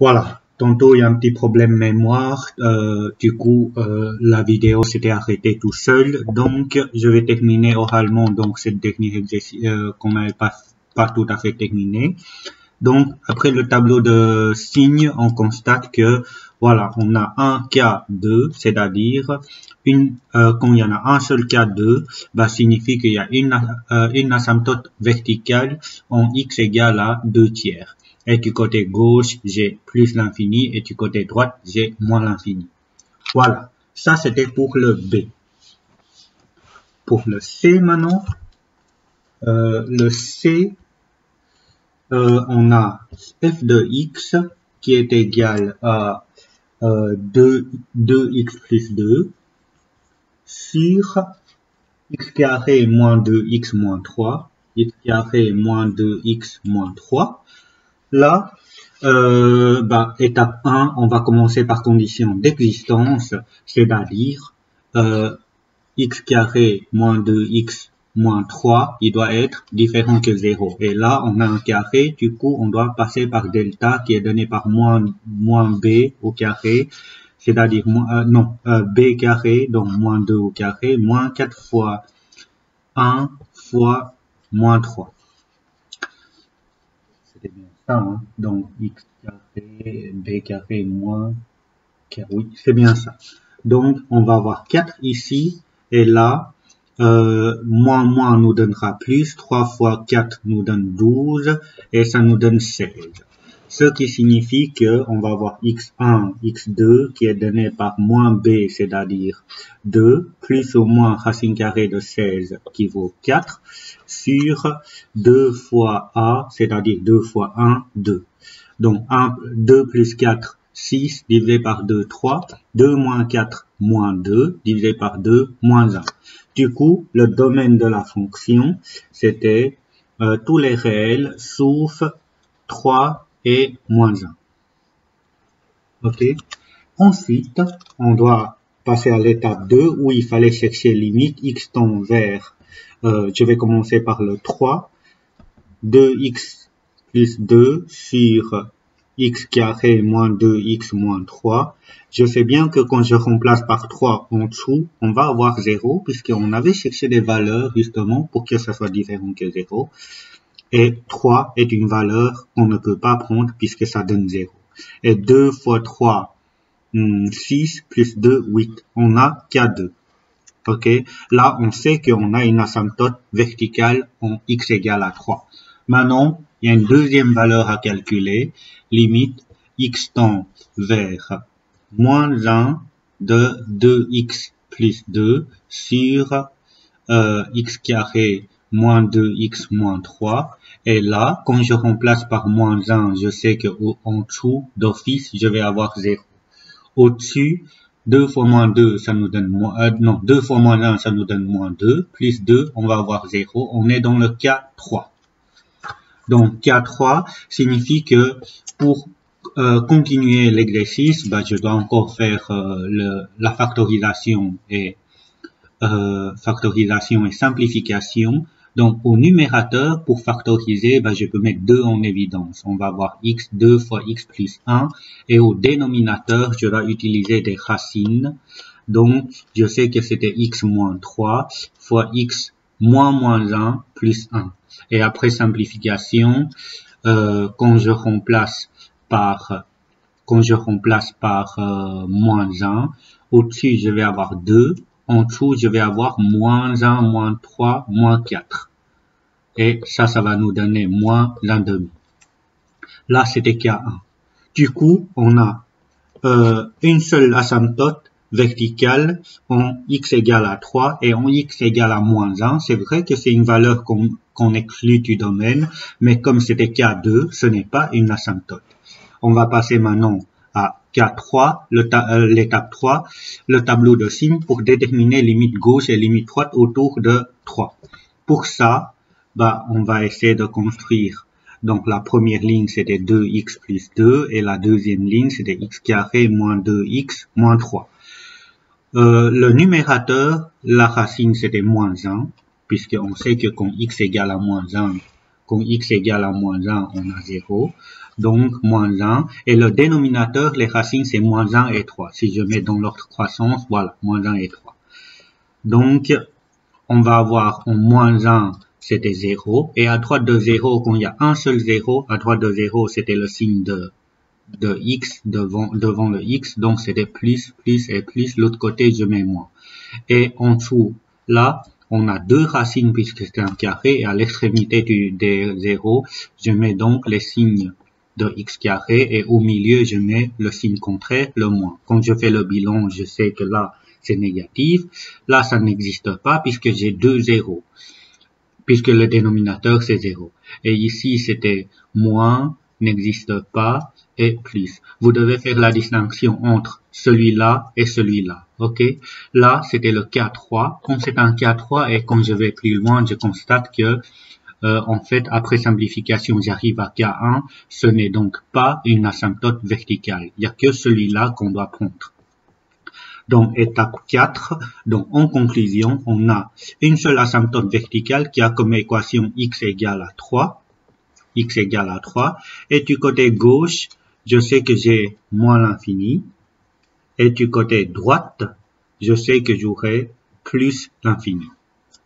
Voilà. Tantôt, il y a un petit problème mémoire. Du coup, la vidéo s'était arrêtée tout seul. Donc, je vais terminer oralement donc cette dernière exercice qu'on n'avait pas tout à fait terminé. Donc, après le tableau de signes, on constate que, voilà, on a un cas 2, c'est-à-dire quand il y en a un seul cas 2, bah, signifie qu'il y a une asymptote verticale en x égale à 2 tiers. Et du côté gauche, j'ai plus l'infini, et du côté droite, j'ai moins l'infini. Voilà, ça c'était pour le B. Pour le C maintenant, le C, on a f de x qui est égal à 2x plus 2 sur x carré moins 2x moins 3, x carré moins 2x moins 3. Là, étape 1, on va commencer par condition d'existence, c'est-à-dire x carré moins 2x moins 3, il doit être différent que 0. Et là, on a un carré, du coup, on doit passer par delta qui est donné par moins b au carré, c'est-à-dire b carré, donc moins 2 au carré, moins 4 fois 1 fois moins 3. C'était bien ça, hein? Donc x carré, b carré, moins 4, oui, c'est bien ça. Donc, on va avoir 4 ici, et là, moins nous donnera plus, 3 fois 4 nous donne 12, et ça nous donne 16. Ce qui signifie que on va avoir x1, x2 qui est donné par moins b, c'est-à-dire 2, plus ou moins racine carrée de 16 qui vaut 4, sur 2 fois a, c'est-à-dire 2 fois 1, 2. Donc 2 plus 4, 6, divisé par 2, 3, 2 moins 4, moins 2, divisé par 2, moins 1. Du coup, le domaine de la fonction, c'était tous les réels sauf 3 et moins 1. Ok. Ensuite, on doit passer à l'étape 2 où il fallait chercher limite x tend vers, je vais commencer par le 3, 2x plus 2 sur x carré moins 2x moins 3. Je sais bien que quand je remplace par 3 en dessous, on va avoir 0 puisqu'on avait cherché des valeurs justement pour que ça soit différent que 0. Et 3 est une valeur qu'on ne peut pas prendre puisque ça donne 0. Et 2 fois 3, 6 plus 2, 8. On a K2. Ok. Là, on sait qu'on a une asymptote verticale en x égale à 3. Maintenant, il y a une deuxième valeur à calculer. Limite, x tend vers moins 1 de 2x plus 2 sur x carré moins 2x moins 3. Et là, quand je remplace par moins 1, je sais qu'en dessous d'office, je vais avoir 0. Au-dessus, 2 fois moins 2, ça nous donne moins, 2 fois moins 1, ça nous donne moins 2, plus 2, on va avoir 0. On est dans le cas 3. Donc, cas 3 signifie que pour continuer l'exercice, je dois encore faire la factorisation et simplification. Donc, au numérateur, pour factoriser, je peux mettre 2 en évidence. On va avoir x, 2 fois x plus 1. Et au dénominateur, je dois utiliser des racines. Donc, je sais que c'était x moins 3 fois x moins 1 plus 1. Et après simplification, quand je remplace par moins 1, au-dessus, je vais avoir 2. En dessous, je vais avoir moins 1, moins 3, moins 4. Et ça va nous donner moins 1 demi. Là, c'était K1. Du coup, on a une seule asymptote verticale en x égale à 3 et en x égale à moins 1. C'est vrai que c'est une valeur qu'on exclut du domaine, mais comme c'était K2, ce n'est pas une asymptote. On va passer maintenant à K3, l'étape 3, le tableau de signes pour déterminer limite gauche et limite droite autour de 3. Pour ça, on va essayer de construire. Donc la première ligne c'était 2x plus 2 et la deuxième ligne c'était x carré moins 2x moins 3. Le numérateur, la racine c'était moins 1, puisqu'on sait que quand x égale à moins 1, Comme x égale à moins 1, on a 0. Donc, moins 1. Et le dénominateur, les racines, c'est moins 1 et 3. Si je mets dans l'ordre croissance, voilà, moins 1 et 3. Donc, on va avoir en moins 1, c'était 0. Et à droite de 0, quand il y a un seul 0, à droite de 0, c'était le signe de x devant le x. Donc, c'était plus, plus et plus. L'autre côté, je mets moins. Et en dessous, là, on a deux racines puisque c'est un carré. Et à l'extrémité des 0, je mets donc les signes de x carré. Et au milieu, je mets le signe contraire, le moins. Quand je fais le bilan, je sais que là, c'est négatif. Là, ça n'existe pas puisque j'ai deux zéros. Puisque le dénominateur, c'est 0. Et ici, c'était moins, n'existe pas, et plus. Vous devez faire la distinction entre celui-là et celui-là. OK? Là, c'était le cas 3. Comme c'est un cas 3 et quand je vais plus loin, je constate que, en fait, après simplification, j'arrive à K1. Ce n'est donc pas une asymptote verticale. Il n'y a que celui-là qu'on doit prendre. Donc, étape 4. Donc, en conclusion, on a une seule asymptote verticale qui a comme équation x égale à 3. X égale à 3. Et du côté gauche, je sais que j'ai moins l'infini. Et du côté droite, je sais que j'aurai plus l'infini.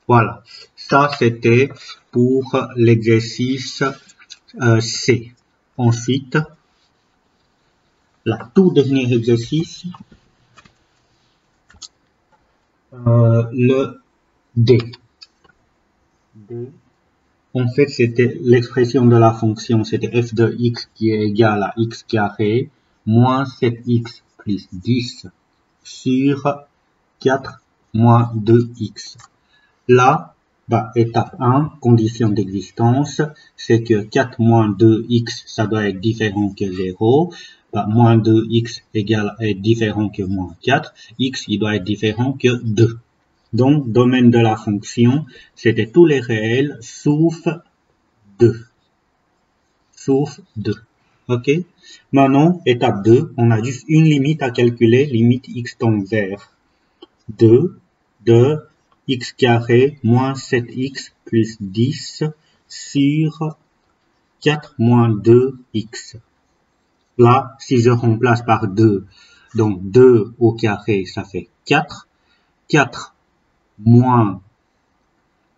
Voilà. Ça, c'était pour l'exercice C. Ensuite, la tout dernier exercice. Le D. En fait, c'était l'expression de la fonction, c'était f de x qui est égal à x carré moins 7x plus 10 sur 4 moins 2x. Là, étape 1, condition d'existence, c'est que 4 moins 2x, ça doit être différent que 0. Moins 2x est différent que moins 4. X, il doit être différent que 2. Donc, domaine de la fonction, c'était tous les réels sauf 2. Sauf 2. OK? Maintenant, étape 2, on a juste une limite à calculer, limite x tend vers 2 de x carré moins 7x plus 10 sur 4 moins 2x. Là, si je remplace par 2, donc 2 au carré, ça fait 4. 4 moins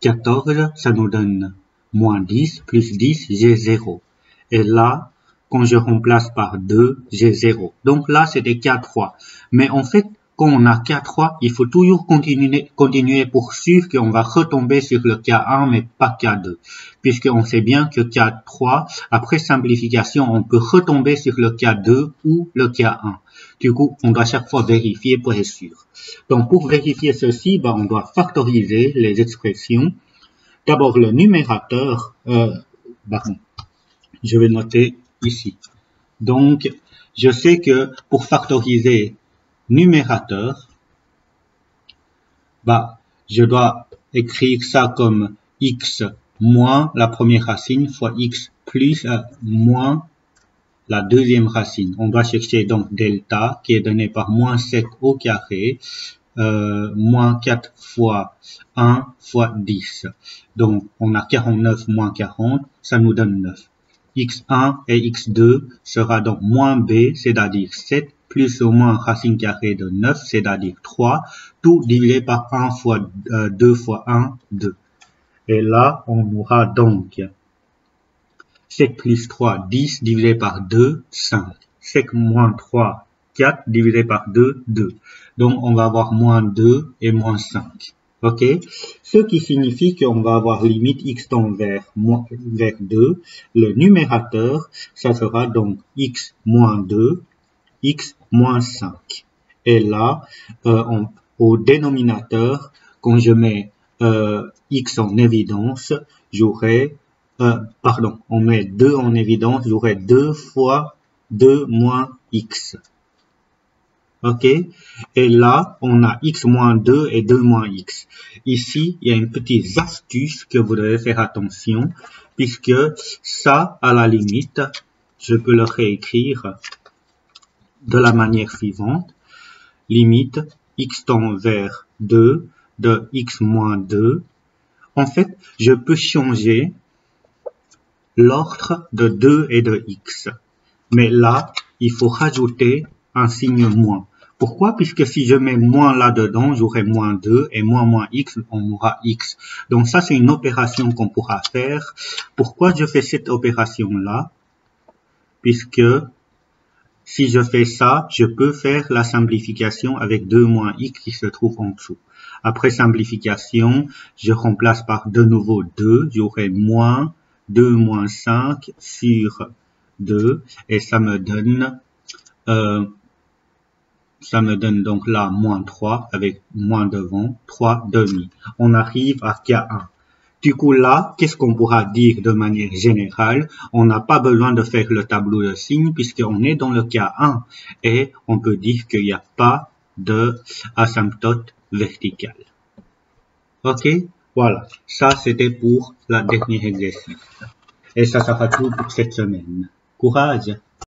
14, ça nous donne moins 10, plus 10, j'ai 0. Et là, quand je remplace par 2, j'ai 0. Donc là, c'était K3. Mais en fait, quand on a K3, il faut toujours continuer pour sûr qu'on va retomber sur le K1, mais pas K2. Puisqu'on sait bien que K3, après simplification, on peut retomber sur le K2 ou le K1. Du coup, on doit chaque fois vérifier pour être sûr. Donc, pour vérifier ceci, on doit factoriser les expressions. D'abord, le numérateur, je vais noter ici. Donc, je sais que pour factoriser numérateur, je dois écrire ça comme x moins la première racine fois x plus moins la deuxième racine. On doit chercher donc delta qui est donné par moins 7 au carré, moins 4 fois 1 fois 10. Donc, on a 49 moins 40, ça nous donne 9. x1 et x2 sera donc moins b, c'est-à-dire 7, plus ou moins racine carrée de 9, c'est-à-dire 3, tout divisé par 1 fois 2 fois 1, 2. Et là, on aura donc 7 plus 3, 10, divisé par 2, 5. 7 moins 3, 4, divisé par 2, 2. Donc, on va avoir moins 2 et moins 5. OK? Ce qui signifie qu'on va avoir limite x tend vers 2. Le numérateur, ça sera donc x moins 2, x moins 5. Et là, au dénominateur, quand je mets x en évidence, j'aurai, on met 2 en évidence, j'aurai 2 fois 2 moins x. OK? Et là, on a x moins 2 et 2 moins x. Ici, il y a une petite astuce que vous devez faire attention, puisque ça, à la limite, je peux le réécrire de la manière suivante. Limite, x tend vers 2 de x moins 2. En fait, je peux changer l'ordre de 2 et de x. Mais là, il faut rajouter un signe moins. Pourquoi? Puisque si je mets moins là-dedans, j'aurai moins 2 et moins x, on aura x. Donc ça, c'est une opération qu'on pourra faire. Pourquoi je fais cette opération-là? Puisque si je fais ça, je peux faire la simplification avec 2 moins x qui se trouve en dessous. Après simplification, je remplace par de nouveau 2. J'aurai moins 2 moins 5 sur 2 et ça me donne donc là moins 3 avec moins devant, 3 demi. On arrive à K1. Du coup là, qu'est-ce qu'on pourra dire de manière générale? On n'a pas besoin de faire le tableau de signes puisqu'on est dans le cas 1 et on peut dire qu'il n'y a pas de asymptote verticale. Ok, voilà, ça c'était pour la dernière exercice. Et ça sera tout pour cette semaine. Courage!